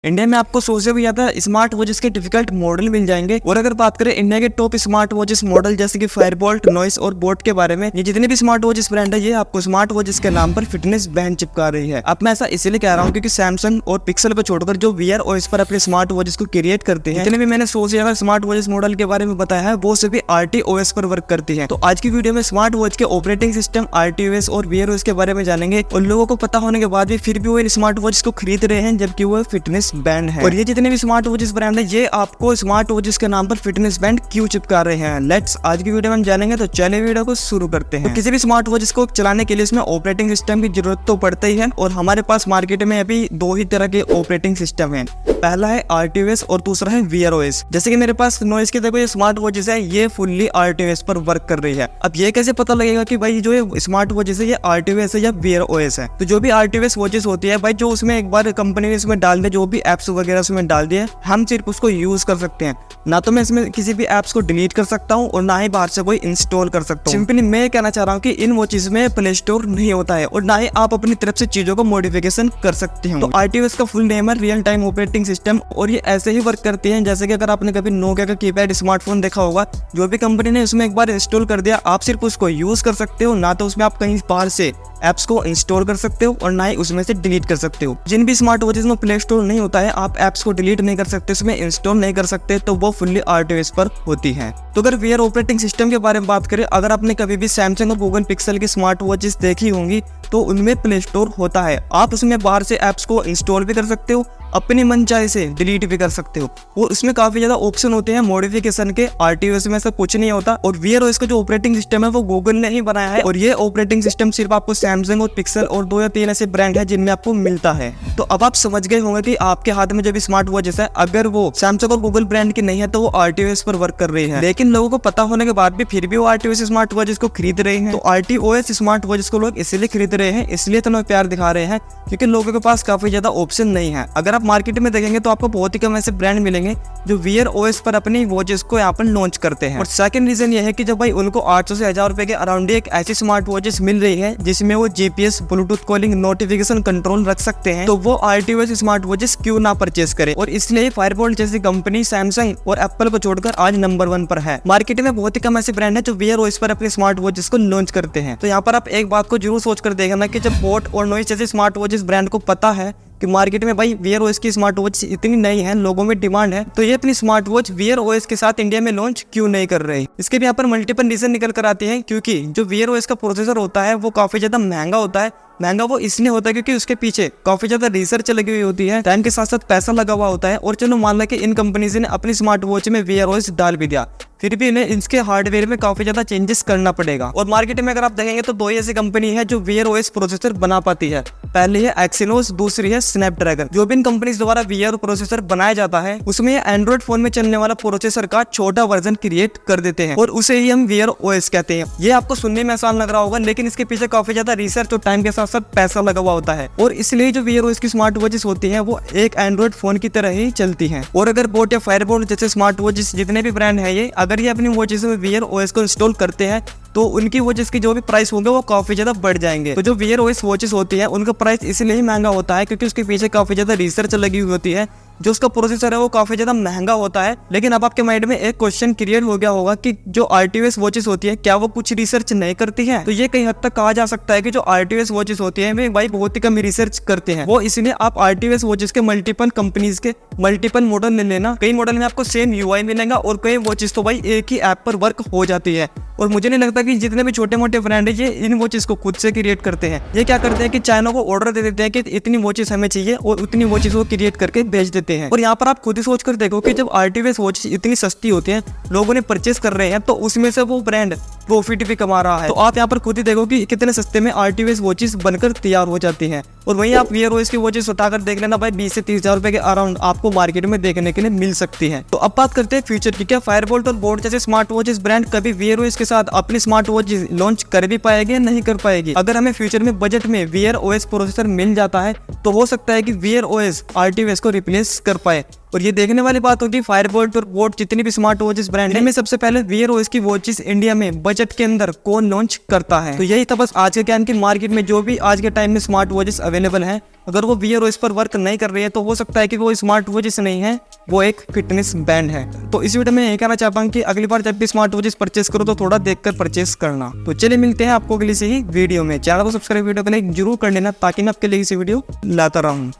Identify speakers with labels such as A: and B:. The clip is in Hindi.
A: इंडिया में आपको 100 से भी ज्यादा स्मार्ट वॉचेस के डिफिकल्ट मॉडल मिल जाएंगे। और अगर बात करें इंडिया के टॉप स्मार्ट वॉचेस मॉडल जैसे कि फायरबोल्ट, नॉइस और बोट के बारे में, ये जितने भी स्मार्ट वॉचेस ब्रांड है ये आपको स्मार्ट वॉचेस के नाम पर फिटनेस बैंड चिपका रही है। अब मैं ऐसा इसलिए कह रहा हूँ क्योंकि सैमसंग और पिक्सल को छोड़कर जो वीआर ओएस पर अपने स्मार्ट वॉचेस को क्रिएट करते हैं, जितने भी मैंने 100 से ज्यादा स्मार्ट वॉचेस मॉडल के बारे में बताया है वो सभी RTOS पर वर्क करती है। तो आज की वीडियो में स्मार्ट वॉच के ऑपरेटिंग सिस्टम RTOS और वीआर ओएस के बारे में जानेंगे। और लोगों को पता होने के बाद भी फिर भी वो इन स्मार्ट वॉचेस को खरीद रहे हैं जबकि वो फिटनेस बैंड है। और ये जितने भी स्मार्ट वॉचेस ब्रांड है ये आपको स्मार्ट वॉचेस के नाम पर फिटनेस बैंड क्यों चिपका रहे हैं, लेट्स आज की वीडियो में जानेंगे। तो चलिए वीडियो को शुरू करते हैं। तो किसी भी स्मार्ट वॉचेस को चलाने के लिए इसमें ऑपरेटिंग सिस्टम की जरूरत तो पड़ता ही है। और हमारे पास मार्केट में अभी दो ही तरह के ऑपरेटिंग सिस्टम है, पहला है RTOS और दूसरा है वीआर ओएस। जैसे कि मेरे पास नॉइस के देखो ये स्मार्ट वॉचेस है, ये फुल्ली RTOS पर वर्क कर रही है। अब ये कैसे पता लगेगा कि भाई जो ये स्मार्ट वॉचेस है ये RTOS है या वीआर ओएस है। तो जो भी RTOS वॉचेस होती है भाई, जो उसमें एक बार कंपनी ने इसमें डाल दिया, जो भी एप्स वगैरह उसमें डाल दिया, हम सिर्फ उसको यूज कर सकते हैं। ना तो मैं इसमें किसी भी एप्स को डिलीट कर सकता हूँ और ना ही बाहर से कोई इंस्टॉल कर सकता हूँ। सिंपली मैं कहना चाह रहा हूँ कि इन वॉचेस में प्ले स्टोर नहीं होता है और ना ही आप अपनी तरफ से चीजों को मॉडिफिकेशन कर सकते हो। तो RTOS का फुल नेम है रियल टाइम ऑपरेटिंग सिस्टम और ये ऐसे ही वर्क करती है जैसे कि अगर आपने कभी नोकिया का कीपैड स्मार्टफोन देखा होगा, जो भी कंपनी ने उसमें एक बार इंस्टॉल कर दिया आप सिर्फ उसको यूज कर सकते हो, ना तो उसमें आप कहीं बाहर से एप्स को इंस्टॉल कर सकते हो और ना ही उसमें से डिलीट कर सकते हो। जिन भी स्मार्ट वॉचेस में प्ले स्टोर नहीं होता है आप एप्स को डिलीट नहीं कर सकते, उसमें इंस्टॉल नहीं कर सकते, तो वो फुल्ली RTOS पर होती है। तो अगर वीआर ऑपरेटिंग सिस्टम के बारे में बात करें, अगर आपने कभी भी सैमसंग और गूगल पिक्सल की स्मार्ट वॉचेस देखी होंगी तो उनमें प्ले स्टोर होता है। आप उसमें बाहर से एप्स को इंस्टॉल भी कर सकते हो, अपनी मनचाहे से डिलीट भी कर सकते हो और उसमें काफी ज्यादा ऑप्शन होते हैं मॉडिफिकेशन के। RTOS में ऐसा कुछ नहीं होता। और वीआर ओएस का जो ऑपरेटिंग सिस्टम है वो गूगल ने ही बनाया है और ये ऑपरेटिंग सिस्टम सिर्फ आपको सैमसंग और पिक्सल और 2 या 3 ऐसे ब्रांड है जिनमें आपको मिलता है। तो अब आप समझ गए होंगे कि आपके हाथ में जो भी स्मार्ट वॉचेस है अगर वो सैमसंग और गूगल ब्रांड की नहीं है तो वो RTOS पर वर्क कर रही है। लेकिन लोगों को पता होने के बाद भी फिर भी वो RTOS स्मार्ट वॉचेस को खरीद रहे हैं। तो RTOS स्मार्ट वॉचेस को लोग इसलिए खरीद रहे हैं, इसलिए तो प्यार दिखा रहे हैं क्योंकि लोगों के पास काफी ज्यादा ऑप्शन नहीं है। अगर आप मार्केट में देखेंगे तो आपको बहुत ही कम ऐसे ब्रांड मिलेंगे जो वीआर ओएस पर अपनी वॉचेस को यहाँ पर लॉन्च करते हैं। और सेकंड रीजन ये है कि जब भाई उनको 800 से 1000 रुपए के अराउंड एक ऐसी स्मार्ट वॉचेस मिल रही है जिसमें वो GPS, Bluetooth calling, notification control रख सकते हैं, तो वो RTOS स्मार्ट वॉचेस क्यों ना परचेस करे। और इसलिए फायरबोल्ट जैसी कंपनी सैमसंग और एप्पल को छोड़कर आज नंबर 1 पर है। मार्केट में बहुत ही कम ऐसे ब्रांड है जो वीआर ओएस पर अपने स्मार्ट वॉचेस को लॉन्च करते हैं। तो यहाँ पर आप एक बात को जरूर सोच कर देखना कि जब बोट और नॉइस जैसे स्मार्ट वॉचेस ब्रांड को पता है कि मार्केट में भाई वीआर ओएस की स्मार्ट वॉच इतनी नहीं है, लोगों में डिमांड है, तो ये अपनी स्मार्ट वॉच वीआर ओएस के साथ इंडिया में लॉन्च क्यों नहीं कर रहे। इसके भी यहाँ पर मल्टीपल रीजन निकल कर आते हैं क्योंकि जो वीआर ओएस का प्रोसेसर होता है वो काफी ज्यादा महंगा होता है। महंगा वो इसलिए होता है क्योंकि उसके पीछे काफी ज्यादा रिसर्च लगी हुई होती है, टाइम के साथ साथ पैसा लगा हुआ होता है। और चलो मान लो कि इन कंपनीज ने अपनी स्मार्ट वॉच में वीआर ओएस डाल भी दिया, फिर भी इन्हें इसके हार्डवेयर में काफी ज्यादा चेंजेस करना पड़ेगा। और मार्केट में अगर आप देखेंगे तो 2 ऐसी कंपनी है जो वीआर ओएस प्रोसेसर बना पाती है, पहली है एक्सिनोस, दूसरी है स्नैपड्रैगन। जो भी इन कंपनीज द्वारा वीआर प्रोसेसर बनाया जाता है उसमें एंड्रॉइड फोन में चलने वाला प्रोसेसर का छोटा वर्जन क्रिएट कर देते हैं और उसे ही हम वीआर ओएस कहते हैं। ये आपको सुनने में आसान लग रहा होगा लेकिन इसके पीछे काफी ज्यादा रिसर्च और टाइम के साथ साथ पैसा लगा हुआ होता है। और इसलिए जो वीआर ओएस की स्मार्ट वॉचेस होती है वो एक एंड्रॉइड फोन की तरह ही चलती है। और अगर बोट या फायरबोल्ट जैसे स्मार्ट वॉचेस जितने भी ब्रांड है ये अगर ये अपनी वॉचेस में वीआर ओएस को इंस्टॉल करते हैं तो उनकी वॉचेस की जो भी प्राइस होंगे वो काफी ज्यादा बढ़ जाएंगे। तो जो वीआर ओएस वॉचेस होती है उनका प्राइस इसलिए ही महंगा होता है क्योंकि उसके पीछे काफी ज्यादा रिसर्च लगी हुई होती है, जो उसका प्रोसेसर है वो काफी ज्यादा महंगा होता है। लेकिन अब आपके माइंड में एक क्वेश्चन क्रिएट हो गया होगा कि जो RTOS वॉचेस होती है क्या वो कुछ रिसर्च नहीं करती है। तो ये कहीं हद तक कहा जा सकता है कि जो RTOS वॉचेस होती है वे भाई बहुत ही कम रिसर्च करते हैं। वो इसलिए आप RTOS वॉचेस के मल्टीपल कंपनीज के मल्टीपल मॉडल ले लेना, कई मॉडल में आपको सेम UI मिलेगा और कई वॉचेस तो भाई एक ही ऐप पर वर्क हो जाती है। और मुझे नहीं लगता कि जितने भी छोटे मोटे ब्रांड है ये इन वॉचेस को खुद से क्रिएट करते हैं। ये क्या करते हैं कि चाइना को ऑर्डर दे देते हैं कि इतनी वॉचेस हमें चाहिए और उतनी वॉचेस वो क्रिएट करके भेज देते हैं। और यहाँ पर आप खुद ही सोच कर देखो कि जब RTOS वॉचेस इतनी सस्ती होती है, लोगों ने परचेस कर रहे हैं, तो उसमें से वो ब्रांड प्रॉफिट भी कमा रहा है। तो आप यहाँ पर खुद ही देखो कि कितने सस्ते में RTOS वॉचेस बनकर तैयार हो जाती हैं। और वहीं आप वीआर ओएस की वॉचेस उठाकर देख लेना भाई 20 से 30 हजार रुपए के अराउंड आपको मार्केट में देखने के लिए मिल सकती है। तो अब बात करते हैं फ्यूचर की, क्या फायरबोल्ट और बोट जैसे स्मार्ट वॉचेस ब्रांड कभी वीआर ओएस के साथ अपनी स्मार्ट वॉच लॉन्च कर भी पाएगी या नहीं कर पाएगी। अगर हमें फ्यूचर में बजट में वीआर ओएस प्रोसेसर मिल जाता है तो हो सकता है कि वीआर ओएस RTOS को रिप्लेस कर पाए। और ये देखने वाली बात होगी फायरबोल्ट और बोट जितनी भी स्मार्ट वॉचेस ब्रांड है में सबसे पहले वीआर ओएस की वॉचेस इंडिया में बजट के अंदर कौन लॉन्च करता है। तो यही था बस आज के ज्ञान की मार्केट में जो भी आज के टाइम में स्मार्ट वॉचेस अवेलेबल है अगर वो वियर ओएस पर वर्क नहीं कर रही है तो हो सकता है कि वो स्मार्ट वॉचेस नहीं है, वो एक फिटनेस बैंड है। तो इस वीडियो में यही कहना चाहता हूँ कि अगली बार जब भी स्मार्ट वॉचेस परचेस करो तो थोड़ा देखकर परचेस करना। तो चलिए मिलते हैं आपको अगली से ही वीडियो में। चैनल को सब्सक्राइब वीडियो को लाइक जरूर कर लेना ताकि मैं आपके लिए इसी वीडियो लाता रहूँ।